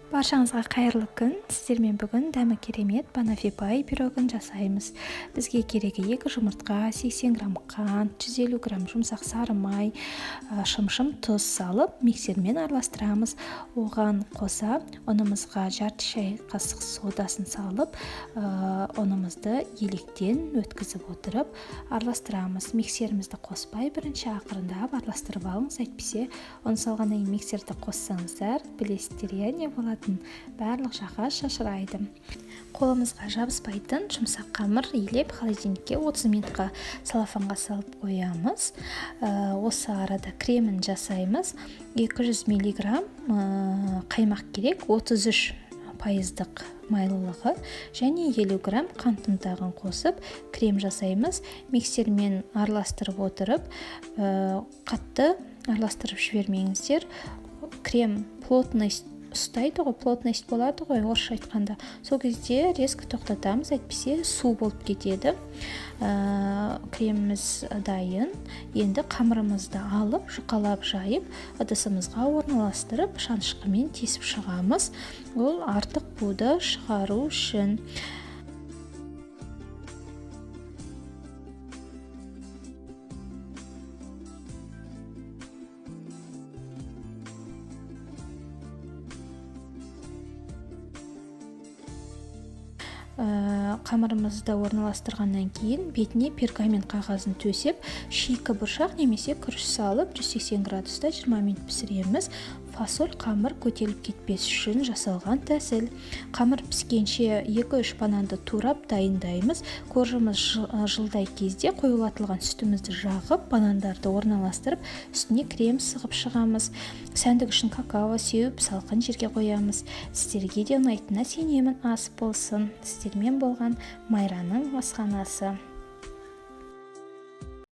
Баршаңызға қайырлы күн. Сіздермен бүгін дәмі керемет банафи-пай пирогын жасаймыз. Бізге керегі 2 жұмыртқа, 80 грамм қант, 150 грамм жұмсақ сары май, шымшым тұз салып, миксермен араластырамыз. Оған қоса ұнымызға жарты шай қасық содасын салып, ұнымызды електен өткізіп отырып араластырамыз. Миксерімізді қоспай бірінші ақырындап араластырып алыңыз, әйтпесе ұн салғаннан кейін миксерді қоссаңыздар, білесіздер не болады? Барлық жаққа шашырайды. Қолымызға жабыспайтын жұмсақ қамыр илеп холодильникке 30 минутқа салафанға салып қоямыз. Осы арада кремін жасаймыз. 200 мг қаймақ керек, 33% майлылығы және 50 грамм қант ұнтағын қосып крем жасаймыз. Миксермен араластырып отырып, қатты араластырып жібермеңіздер. Крем плотность ұстайды ғой, плотность болады ғой, орысша айтқанда. Сол кезде резко тоқтатамыз, әйтпесе су болып кетеді. Креміміз дайын. Енді қамырымызды алып, жұқалап жайып, ыдысымызға орналастырып, шанышқымен тесіп шығамыз. Ол артық буды шығару үшін. Қамырымызды орналастырғаннан кейін бетіне пергамент қағазын төсеп, шикі бұршақ немесе күріш салып 180 градуста 20 минут пісіреміз. Фасоль қамыр көтеріліп кетпес үшін жасалған тәсіл. Қамыр піскенше 2-3 бананды турап дайындаймыз. Қоржымыз жылдай кезде қоюлатылған сүтімізді жағып, банандарды орналастырып, үстіне крем сығып шығамыз. Сәндік үшін какао сеуіп, салқын жерге қоямыз. Сіздерге де ұнайтынына сенемін. Ас болсын. Сіздермен болған Майраның асханасы.